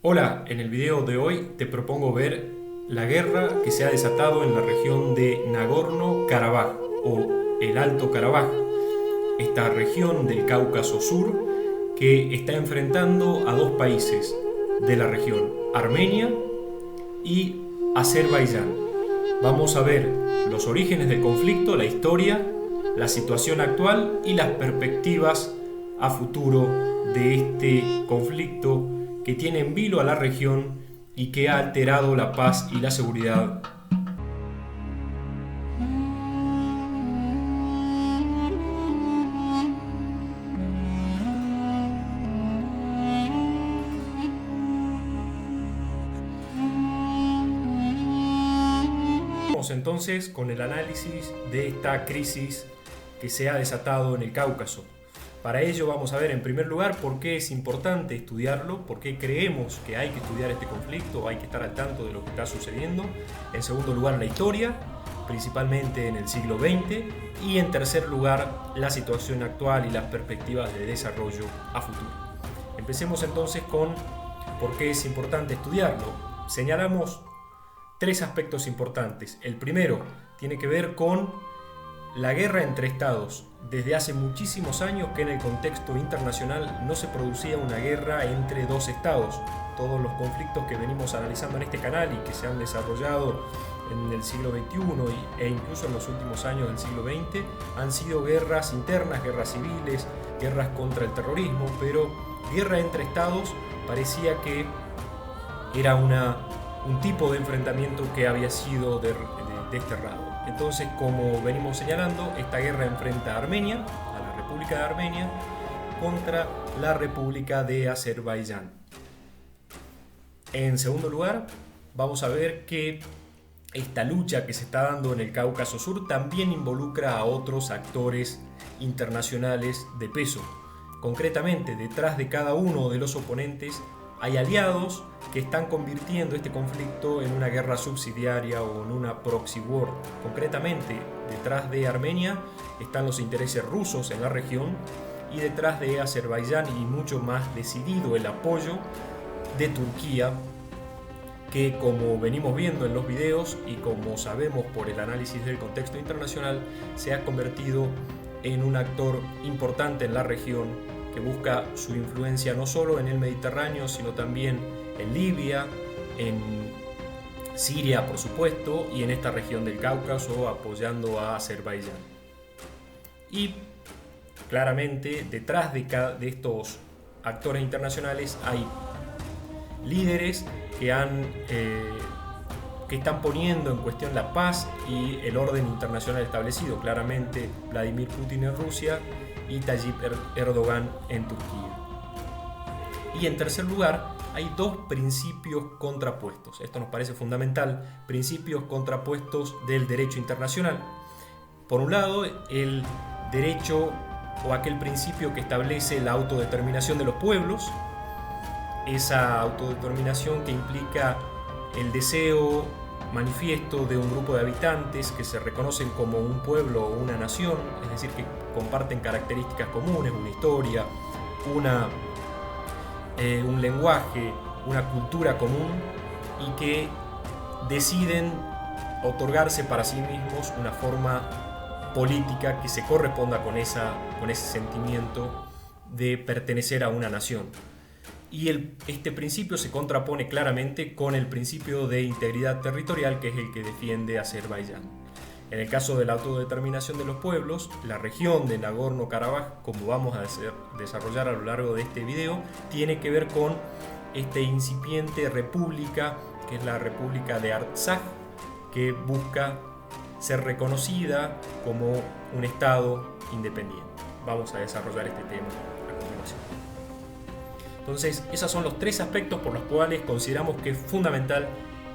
Hola, en el video de hoy te propongo ver la guerra que se ha desatado en la región de Nagorno-Karabaj o el Alto Karabaj, esta región del Cáucaso Sur que está enfrentando a dos países de la región, Armenia y Azerbaiyán. Vamos a ver los orígenes del conflicto, la historia, la situación actual y las perspectivas a futuro de este conflicto que tiene en vilo a la región y que ha alterado la paz y la seguridad. Vamos entonces con el análisis de esta crisis que se ha desatado en el Cáucaso. Para ello vamos a ver en primer lugar por qué es importante estudiarlo, por qué creemos que hay que estudiar este conflicto, hay que estar al tanto de lo que está sucediendo. En segundo lugar, la historia, principalmente en el siglo XX. Y en tercer lugar, la situación actual y las perspectivas de desarrollo a futuro. Empecemos entonces con por qué es importante estudiarlo. Señalamos tres aspectos importantes. El primero tiene que ver con la guerra entre estados. Desde hace muchísimos años que en el contexto internacional no se producía una guerra entre dos estados. Todos los conflictos que venimos analizando en este canal y que se han desarrollado en el siglo XXI e incluso en los últimos años del siglo XX han sido guerras internas, guerras civiles, guerras contra el terrorismo, pero guerra entre estados parecía que era un tipo de enfrentamiento que había sido desterrado. Entonces, como venimos señalando, esta guerra enfrenta a Armenia, a la República de Armenia, contra la República de Azerbaiyán. En segundo lugar, vamos a ver que esta lucha que se está dando en el Cáucaso Sur también involucra a otros actores internacionales de peso. Concretamente, detrás de cada uno de los oponentes hay aliados que están convirtiendo este conflicto en una guerra subsidiaria o en una proxy war. Concretamente, detrás de Armenia están los intereses rusos en la región y detrás de Azerbaiyán y mucho más decidido el apoyo de Turquía, que como venimos viendo en los videos y como sabemos por el análisis del contexto internacional, se ha convertido en un actor importante en la región que busca su influencia no solo en el Mediterráneo, sino también en Libia, en Siria, por supuesto, y en esta región del Cáucaso, apoyando a Azerbaiyán. Y claramente, detrás de estos actores internacionales hay líderes que están poniendo en cuestión la paz y el orden internacional establecido. Claramente, Vladimir Putin en Rusia y Tayyip Erdogan en Turquía. Y en tercer lugar, hay dos principios contrapuestos. Esto nos parece fundamental, principios contrapuestos del derecho internacional. Por un lado, el derecho o aquel principio que establece la autodeterminación de los pueblos, esa autodeterminación que implica el deseo manifiesto de un grupo de habitantes que se reconocen como un pueblo o una nación, es decir, que comparten características comunes, una historia, un lenguaje, una cultura común y que deciden otorgarse para sí mismos una forma política que se corresponda con ese sentimiento de pertenecer a una nación. Y este principio se contrapone claramente con el principio de integridad territorial, que es el que defiende Azerbaiyán. En el caso de la autodeterminación de los pueblos, la región de Nagorno-Karabaj, como vamos a desarrollar a lo largo de este video, tiene que ver con esta incipiente república, que es la República de Artsaj, que busca ser reconocida como un estado independiente. Vamos a desarrollar este tema a continuación. Entonces, esos son los tres aspectos por los cuales consideramos que es fundamental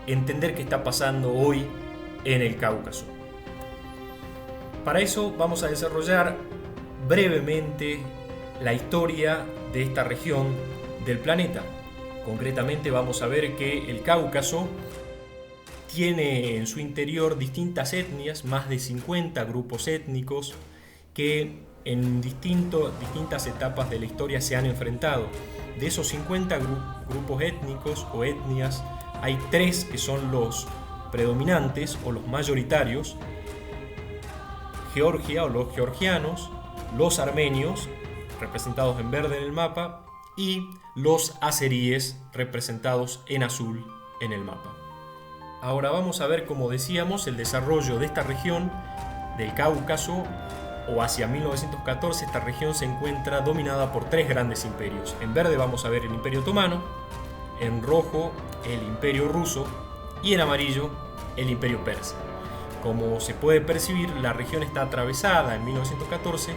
entender qué está pasando hoy en el Cáucaso. Para eso vamos a desarrollar brevemente la historia de esta región del planeta. Concretamente vamos a ver que el Cáucaso tiene en su interior distintas etnias, más de 50 grupos étnicos que en distintas etapas de la historia se han enfrentado. De esos 50 grupos étnicos o etnias, hay tres que son los predominantes o los mayoritarios: Georgia o los georgianos, los armenios, representados en verde en el mapa, y los azeríes, representados en azul en el mapa. Ahora vamos a ver, como decíamos, el desarrollo de esta región del Cáucaso, o hacia 1914. Esta región se encuentra dominada por tres grandes imperios. En verde vamos a ver el Imperio Otomano, en rojo el Imperio Ruso y en amarillo el Imperio Persa. Como se puede percibir, la región está atravesada en 1914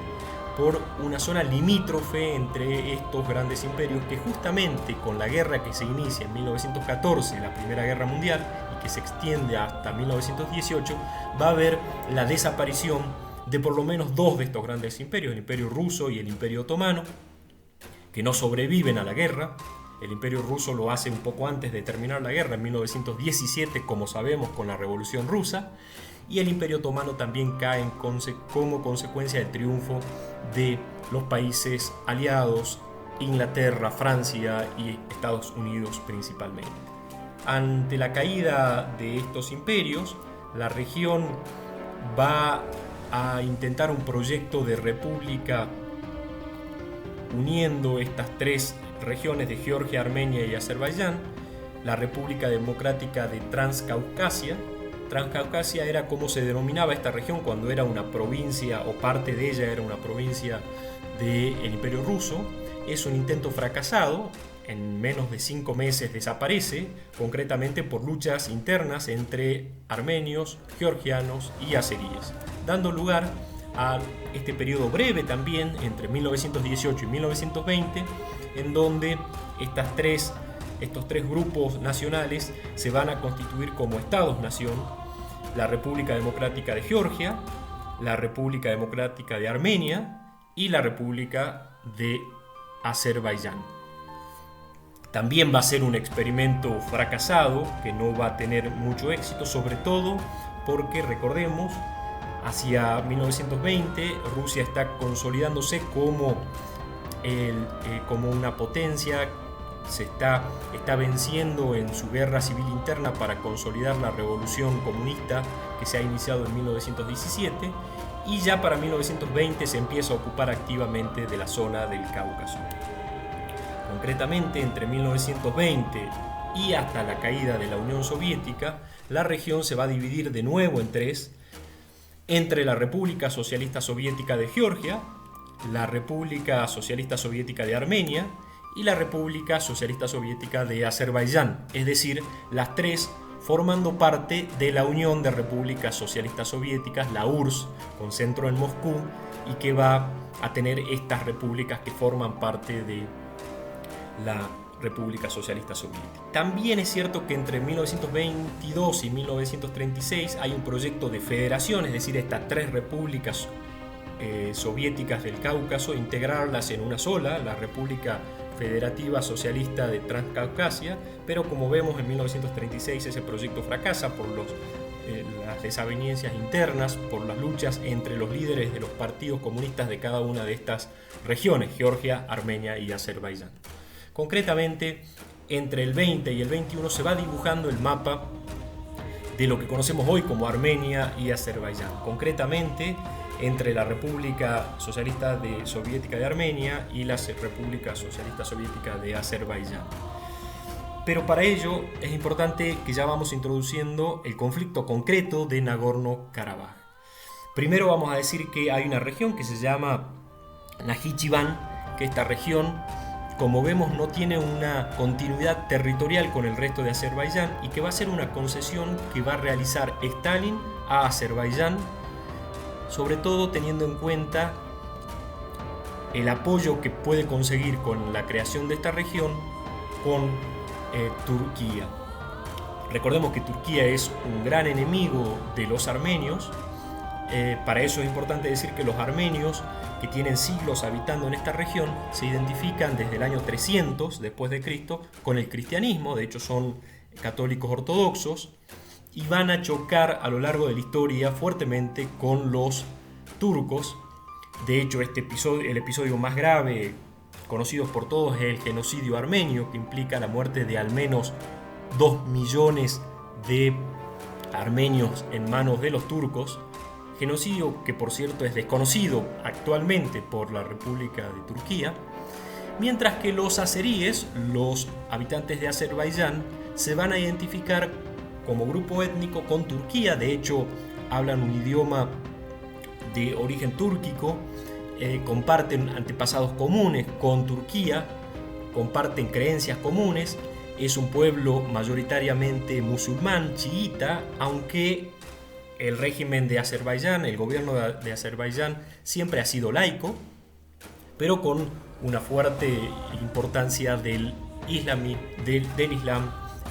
por una zona limítrofe entre estos grandes imperios, que justamente con la guerra que se inicia en 1914, la Primera Guerra Mundial, y que se extiende hasta 1918, va a haber la desaparición de por lo menos dos de estos grandes imperios, el Imperio Ruso y el Imperio Otomano, que no sobreviven a la guerra. El Imperio Ruso lo hace un poco antes de terminar la guerra, en 1917, como sabemos, con la Revolución Rusa, y el Imperio Otomano también cae como consecuencia del triunfo de los países aliados, Inglaterra, Francia y Estados Unidos principalmente. Ante la caída de estos imperios, la región va a intentar un proyecto de república uniendo estas tres regiones de Georgia, Armenia y Azerbaiyán, la República Democrática de Transcaucasia. Transcaucasia era como se denominaba esta región cuando era una provincia, o parte de ella era una provincia del Imperio Ruso. Es un intento fracasado, en menos de 5 meses desaparece, concretamente por luchas internas entre armenios, georgianos y azeríes, dando lugar a este periodo breve también entre 1918 y 1920, en donde estos tres grupos nacionales se van a constituir como estados-nación: la República Democrática de Georgia, la República Democrática de Armenia y la República de Azerbaiyán. También va a ser un experimento fracasado que no va a tener mucho éxito, sobre todo porque, recordemos, hacia 1920 Rusia está consolidándose como una potencia, está venciendo en su guerra civil interna para consolidar la revolución comunista que se ha iniciado en 1917, y ya para 1920 se empieza a ocupar activamente de la zona del Cáucaso. Concretamente, entre 1920 y hasta la caída de la Unión Soviética, la región se va a dividir de nuevo en tres: entre la República Socialista Soviética de Georgia, la República Socialista Soviética de Armenia y la República Socialista Soviética de Azerbaiyán, es decir, las tres formando parte de la Unión de Repúblicas Socialistas Soviéticas, la URSS, con centro en Moscú, y que va a tener estas repúblicas que forman parte de la República Socialista Soviética. También es cierto que entre 1922 y 1936 hay un proyecto de federación, es decir, estas tres repúblicas soviéticas del Cáucaso, integrarlas en una sola, la República Federativa Socialista de Transcaucasia, pero como vemos en 1936 ese proyecto fracasa por las desavenencias internas, por las luchas entre los líderes de los partidos comunistas de cada una de estas regiones, Georgia, Armenia y Azerbaiyán. Concretamente, entre el 20 y el 21 se va dibujando el mapa de lo que conocemos hoy como Armenia y Azerbaiyán. Concretamente, entre la República Socialista Soviética de Armenia y la República Socialista Soviética de Azerbaiyán. Pero para ello es importante que ya vamos introduciendo el conflicto concreto de Nagorno-Karabaj. Primero vamos a decir que hay una región que se llama Najicheván, que esta región, como vemos, no tiene una continuidad territorial con el resto de Azerbaiyán y que va a ser una concesión que va a realizar Stalin a Azerbaiyán, sobre todo teniendo en cuenta el apoyo que puede conseguir con la creación de esta región con Turquía. Recordemos que Turquía es un gran enemigo de los armenios. Para eso es importante decir que los armenios, que tienen siglos habitando en esta región, se identifican desde el año 300 después de Cristo con el cristianismo. De hecho, son católicos ortodoxos y van a chocar a lo largo de la historia fuertemente con los turcos. De hecho, el episodio más grave conocidos por todos es el genocidio armenio, que implica la muerte de al menos 2 millones de armenios en manos de los turcos, genocidio que por cierto es desconocido actualmente por la República de Turquía, mientras que los azeríes, los habitantes de Azerbaiyán, se van a identificar como grupo étnico con Turquía. De hecho, hablan un idioma de origen túrquico, comparten antepasados comunes con Turquía, comparten creencias comunes. Es un pueblo mayoritariamente musulmán, chiita, aunque el régimen de Azerbaiyán, el gobierno de Azerbaiyán, siempre ha sido laico, pero con una fuerte importancia del Islam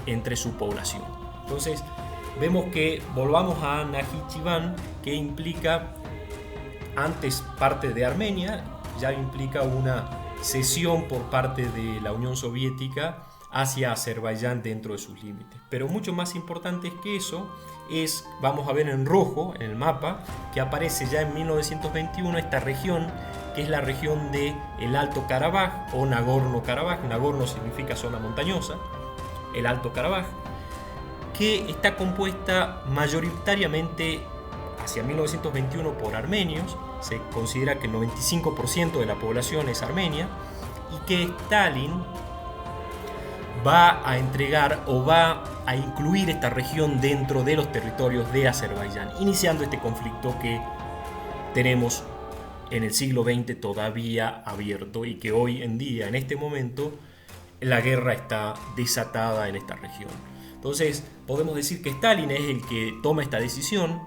entre su población. Entonces, vemos que volvamos a Najicheván, que implica, antes parte de Armenia, ya implica una cesión por parte de la Unión Soviética hacia Azerbaiyán dentro de sus límites. Pero mucho más importante que eso es, vamos a ver en rojo en el mapa, que aparece ya en 1921 esta región, que es la región de el Alto Karabaj o Nagorno-Karabaj. Nagorno significa zona montañosa, el Alto Karabaj, que está compuesta mayoritariamente hacia 1921 por armenios. Se considera que el 95% de la población es armenia, y que Stalin va a entregar o va a incluir esta región dentro de los territorios de Azerbaiyán, iniciando este conflicto que tenemos en el siglo XX todavía abierto, y que hoy en día, en este momento, la guerra está desatada en esta región. Entonces, podemos decir que Stalin es el que toma esta decisión,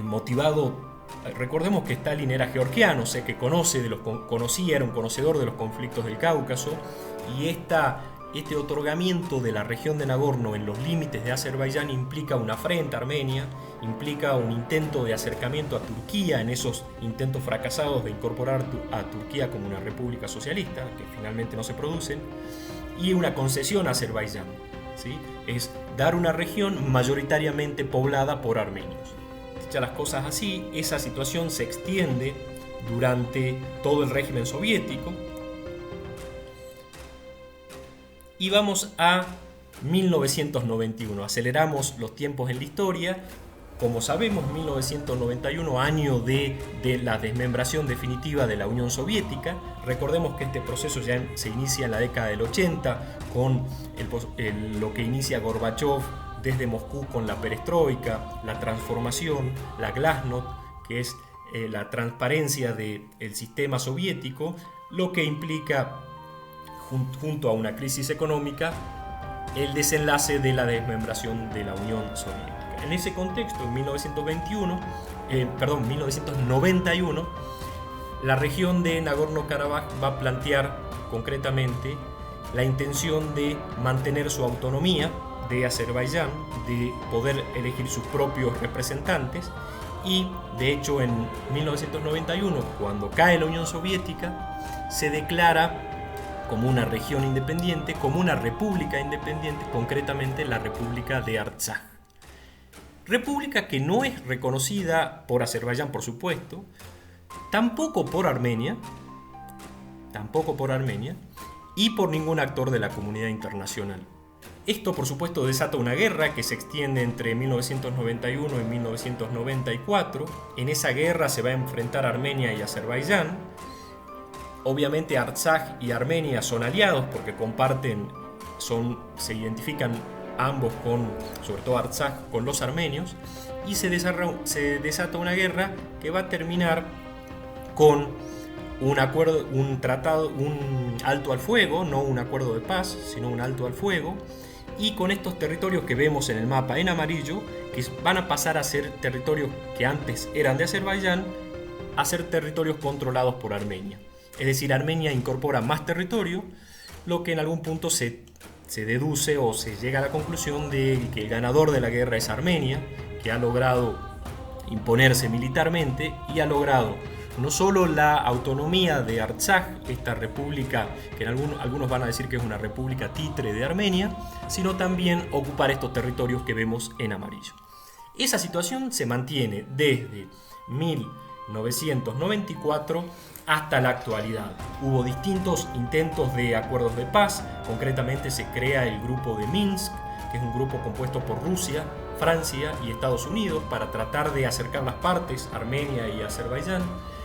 motivado. Recordemos que Stalin era georgiano, o sea que era un conocedor de los conflictos del Cáucaso, y este otorgamiento de la región de Nagorno en los límites de Azerbaiyán implica una afrenta a Armenia, implica un intento de acercamiento a Turquía en esos intentos fracasados de incorporar a Turquía como una república socialista, que finalmente no se producen, y una concesión a Azerbaiyán, ¿sí? Es dar una región mayoritariamente poblada por armenios. Dichas las cosas así, esa situación se extiende durante todo el régimen soviético. Y vamos a 1991, aceleramos los tiempos en la historia. Como sabemos, 1991, año de la desmembración definitiva de la Unión Soviética. Recordemos que este proceso ya se inicia en la década del 80, con lo que inicia Gorbachov desde Moscú con la perestroika, la transformación, la glasnost, que es la transparencia del sistema soviético, lo que implica, junto a una crisis económica, el desenlace de la desmembración de la Unión Soviética. En ese contexto, en 1991, la región de Nagorno-Karabaj va a plantear concretamente la intención de mantener su autonomía de Azerbaiyán, de poder elegir sus propios representantes, y de hecho en 1991, cuando cae la Unión Soviética, se declara como una región independiente, como una república independiente, concretamente la República de Artsaj. República que no es reconocida por Azerbaiyán, por supuesto, tampoco por Armenia, y por ningún actor de la comunidad internacional. Esto, por supuesto, desata una guerra que se extiende entre 1991 y 1994. En esa guerra se va a enfrentar Armenia y Azerbaiyán. Obviamente Artsaj y Armenia son aliados porque se identifican ambos sobre todo Artsaj, con los armenios, y se desata una guerra que va a terminar con un acuerdo, un tratado, un alto al fuego, no un acuerdo de paz, sino un alto al fuego, y con estos territorios que vemos en el mapa en amarillo, que van a pasar a ser territorios que antes eran de Azerbaiyán, a ser territorios controlados por Armenia. Es decir, Armenia incorpora más territorio, lo que en algún punto se deduce o se llega a la conclusión de que el ganador de la guerra es Armenia, que ha logrado imponerse militarmente y ha logrado no solo la autonomía de Artsaj, esta república que algunos van a decir que es una república títere de Armenia, sino también ocupar estos territorios que vemos en amarillo. Esa situación se mantiene desde 1994 hasta la actualidad. Hubo distintos intentos de acuerdos de paz, concretamente se crea el grupo de Minsk, que es un grupo compuesto por Rusia, Francia y Estados Unidos para tratar de acercar las partes, Armenia y Azerbaiyán,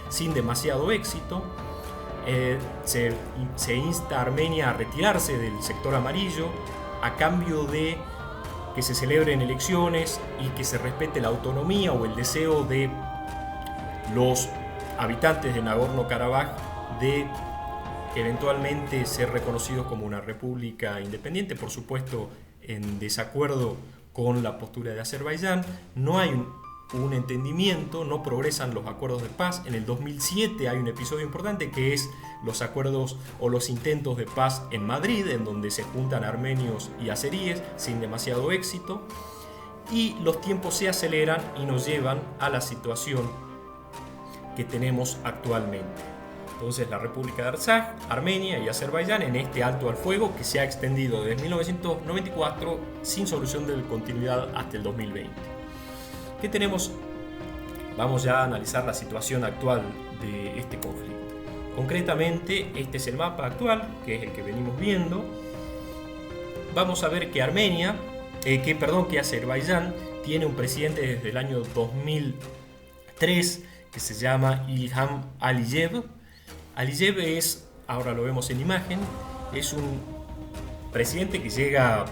sin demasiado éxito. Se insta a Armenia a retirarse del sector amarillo a cambio de que se celebren elecciones y que se respete la autonomía o el deseo de los habitantes de Nagorno-Karabaj de eventualmente ser reconocidos como una república independiente, por supuesto en desacuerdo con la postura de Azerbaiyán. No hay un entendimiento, no progresan los acuerdos de paz. En el 2007 hay un episodio importante que es los acuerdos o los intentos de paz en Madrid, en donde se juntan armenios y azeríes sin demasiado éxito, y los tiempos se aceleran y nos llevan a la situación que tenemos actualmente. Entonces la República de Artsaj, Armenia y Azerbaiyán en este alto al fuego que se ha extendido desde 1994 sin solución de continuidad hasta el 2020. ¿Qué tenemos? Vamos ya a analizar la situación actual de este conflicto. Concretamente, este es el mapa actual, que es el que venimos viendo. Vamos a ver que que Azerbaiyán tiene un presidente desde el año 2003 que se llama Ilham Aliyev. Aliyev es, ahora lo vemos en imagen, es un presidente que llega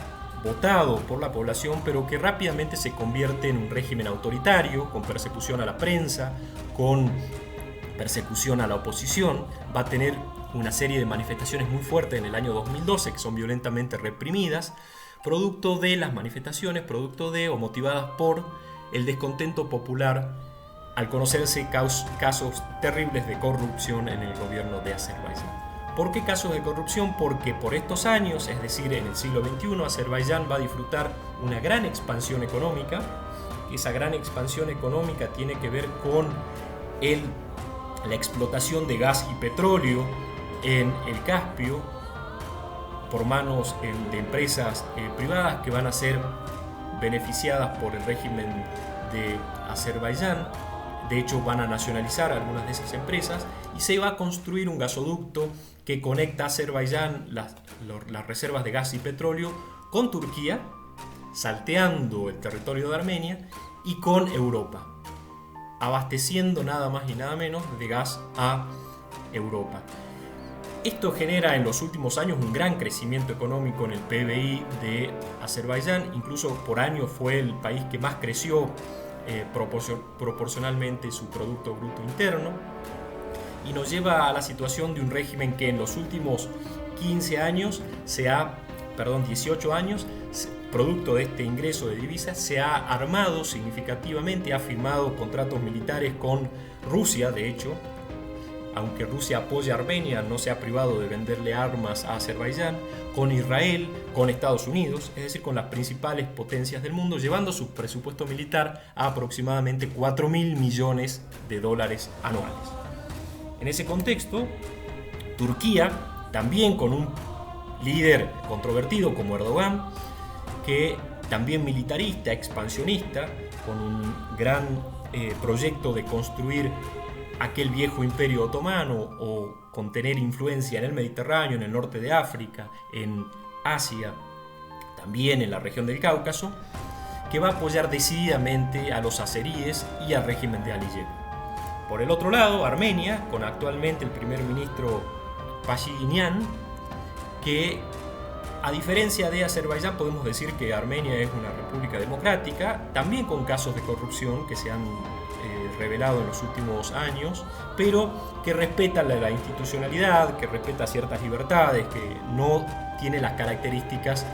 votado por la población, pero que rápidamente se convierte en un régimen autoritario, con persecución a la prensa, con persecución a la oposición. Va a tener una serie de manifestaciones muy fuertes en el año 2012 que son violentamente reprimidas, producto de las manifestaciones, o motivadas por el descontento popular al conocerse casos terribles de corrupción en el gobierno de Azerbaiyán. ¿Por qué casos de corrupción? Porque por estos años, es decir, en el siglo XXI, Azerbaiyán va a disfrutar una gran expansión económica. Esa gran expansión económica tiene que ver con la explotación de gas y petróleo en el Caspio por manos de empresas privadas que van a ser beneficiadas por el régimen de Azerbaiyán. De hecho, van a nacionalizar algunas de esas empresas y se va a construir un gasoducto que conecta a Azerbaiyán, las reservas de gas y petróleo, con Turquía, salteando el territorio de Armenia, y con Europa, abasteciendo nada más y nada menos de gas a Europa. Esto genera en los últimos años un gran crecimiento económico en el PBI de Azerbaiyán. Incluso por año fue el país que más creció proporcionalmente su Producto Bruto Interno, y nos lleva a la situación de un régimen que en los últimos 18 años, producto de este ingreso de divisas, se ha armado significativamente, ha firmado contratos militares con Rusia. De hecho, aunque Rusia apoya a Armenia, no se ha privado de venderle armas a Azerbaiyán, con Israel, con Estados Unidos, es decir, con las principales potencias del mundo, llevando su presupuesto militar a aproximadamente $4.000 millones anuales. En ese contexto, Turquía, también con un líder controvertido como Erdogan, que también militarista, expansionista, con un gran proyecto de construir aquel viejo imperio otomano o con tener influencia en el Mediterráneo, en el norte de África, en Asia, también en la región del Cáucaso, que va a apoyar decididamente a los azeríes y al régimen de Aliyev. Por el otro lado, Armenia, con actualmente el primer ministro Pashinyan, que a diferencia de Azerbaiyán podemos decir que Armenia es una república democrática, también con casos de corrupción que se han revelado en los últimos años, pero que respeta la institucionalidad, que respeta ciertas libertades, que no tiene las características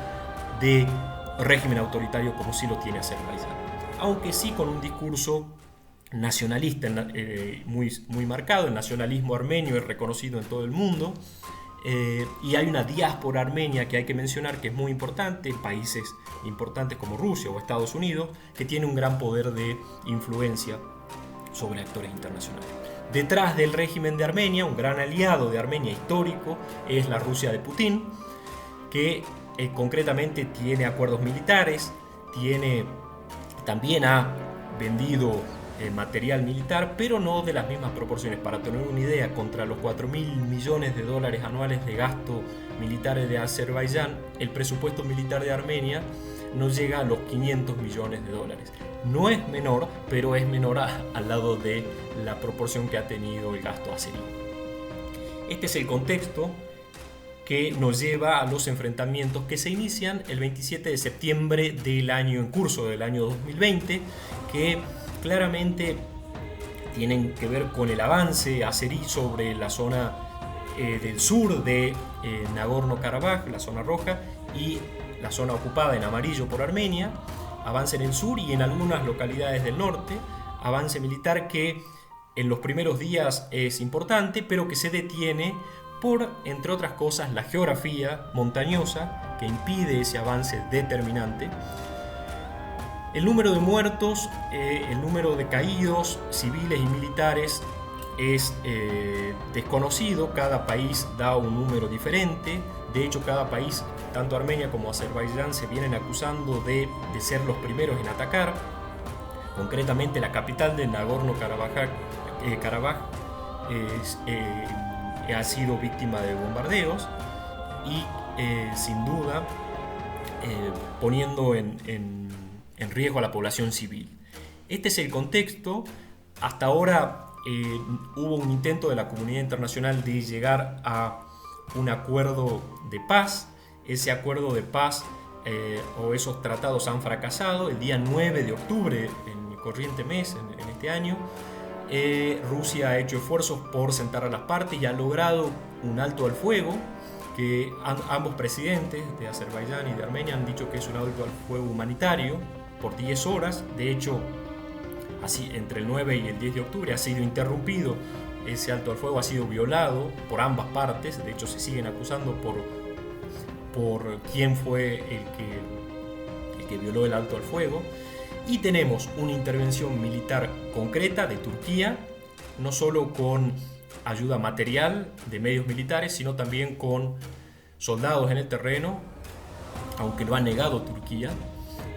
de régimen autoritario como sí lo tiene Azerbaiyán, aunque sí con un discurso nacionalista muy marcado. El nacionalismo armenio es reconocido en todo el mundo, y hay una diáspora armenia que hay que mencionar, que es muy importante, países importantes como Rusia o Estados Unidos, que tiene un gran poder de influencia sobre actores internacionales. Detrás del régimen de Armenia, un gran aliado de Armenia histórico es la Rusia de Putin, que concretamente tiene acuerdos militares, también ha vendido material militar, pero no de las mismas proporciones. Para tener una idea, contra los 4.000 millones de dólares anuales de gasto militar de Azerbaiyán, el presupuesto militar de Armenia no llega a los 500 millones de dólares. No es menor, pero es menor al lado de la proporción que ha tenido el gasto azerí. Este es el contexto que nos lleva a los enfrentamientos que se inician el 27 de septiembre del año en curso, del año 2020, que claramente tienen que ver con el avance azerí sobre la zona del sur de Nagorno-Karabaj, la zona roja, y la zona ocupada en amarillo por Armenia, avance en el sur y en algunas localidades del norte, avance militar que en los primeros días es importante, pero que se detiene por, entre otras cosas, la geografía montañosa que impide ese avance determinante. El número de muertos, el número de caídos civiles y militares es desconocido, cada país da un número diferente. De hecho, cada país, tanto Armenia como Azerbaiyán, se vienen acusando de ser los primeros en atacar. Concretamente, la capital de Nagorno-Karabaj ha sido víctima de bombardeos y sin duda poniendo en riesgo a la población civil. Este es el contexto. Hasta ahora hubo un intento de la comunidad internacional de llegar a un acuerdo de paz. Ese acuerdo de paz o esos tratados han fracasado. El día 9 de octubre, en el corriente mes, en este año, Rusia ha hecho esfuerzos por sentar a las partes y ha logrado un alto al fuego que ambos presidentes de Azerbaiyán y de Armenia han dicho que es un alto al fuego humanitario por 10 horas. De hecho, así, entre el 9 y el 10 de octubre ha sido interrumpido. Ese alto al fuego ha sido violado por ambas partes. De hecho, se siguen acusando por quién fue el que violó el alto al fuego. Y tenemos una intervención militar concreta de Turquía, no solo con ayuda material de medios militares, sino también con soldados en el terreno, aunque lo ha negado Turquía.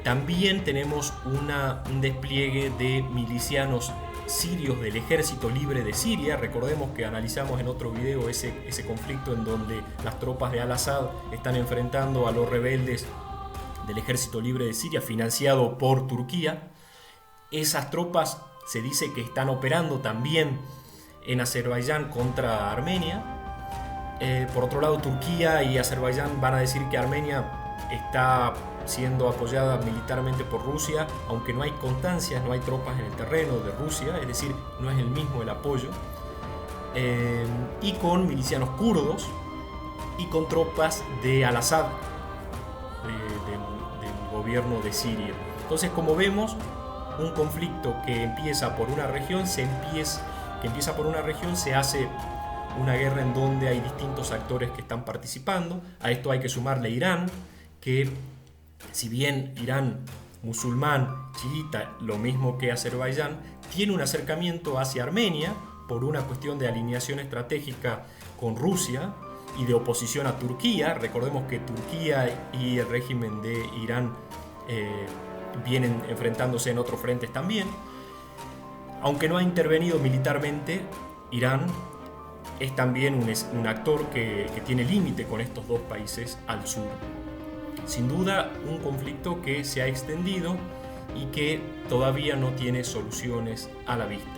También tenemos un despliegue de milicianos sirios del Ejército Libre de Siria. Recordemos que analizamos en otro video ese conflicto en donde las tropas de Al-Assad están enfrentando a los rebeldes del Ejército Libre de Siria, financiado por Turquía. Esas tropas se dice que están operando también en Azerbaiyán contra Armenia. Por otro lado, Turquía y Azerbaiyán van a decir que Armenia está siendo apoyada militarmente por Rusia, aunque no hay constancias, no hay tropas en el terreno de Rusia, es decir, no es el mismo el apoyo. Y con milicianos kurdos y con tropas de Al-Assad, del gobierno de Siria. Entonces, como vemos, un conflicto que empieza por una región se hace una guerra en donde hay distintos actores que están participando. A esto hay que sumarle Irán, que si bien Irán musulmán, chiita, lo mismo que Azerbaiyán, tiene un acercamiento hacia Armenia por una cuestión de alineación estratégica con Rusia y de oposición a Turquía. Recordemos que Turquía y el régimen de Irán vienen enfrentándose en otros frentes también. Aunque no ha intervenido militarmente, Irán es también un actor que tiene límite con estos dos países al sur. Sin duda, un conflicto que se ha extendido y que todavía no tiene soluciones a la vista.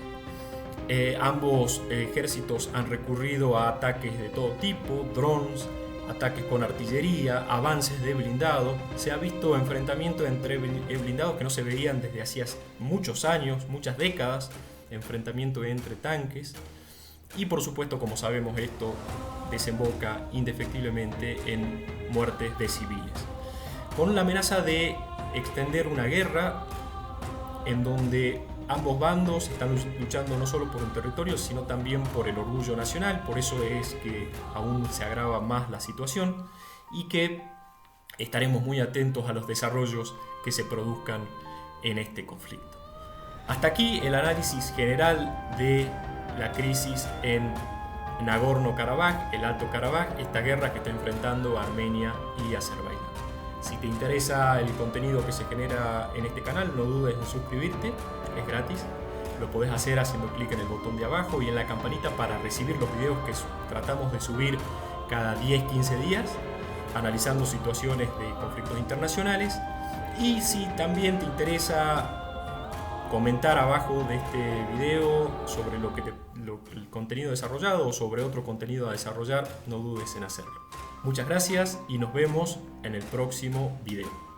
Ambos ejércitos han recurrido a ataques de todo tipo, drones, ataques con artillería, avances de blindados. Se ha visto enfrentamientos entre blindados que no se veían desde hacía muchos años, muchas décadas, enfrentamientos entre tanques. Y por supuesto, como sabemos, esto desemboca indefectiblemente en muertes de civiles, con la amenaza de extender una guerra en donde ambos bandos están luchando no solo por un territorio, sino también por el orgullo nacional. Por eso es que aún se agrava más la situación y que estaremos muy atentos a los desarrollos que se produzcan en este conflicto. Hasta aquí el análisis general de la crisis en Nagorno-Karabaj, el Alto Karabaj, esta guerra que está enfrentando Armenia y Azerbaiyán. Si te interesa el contenido que se genera en este canal, no dudes en suscribirte, es gratis. Lo podés hacer haciendo clic en el botón de abajo y en la campanita para recibir los videos que tratamos de subir cada 10-15 días, analizando situaciones de conflictos internacionales. Y si también te interesa comentar abajo de este video sobre el contenido desarrollado o sobre otro contenido a desarrollar, no dudes en hacerlo. Muchas gracias y nos vemos en el próximo video.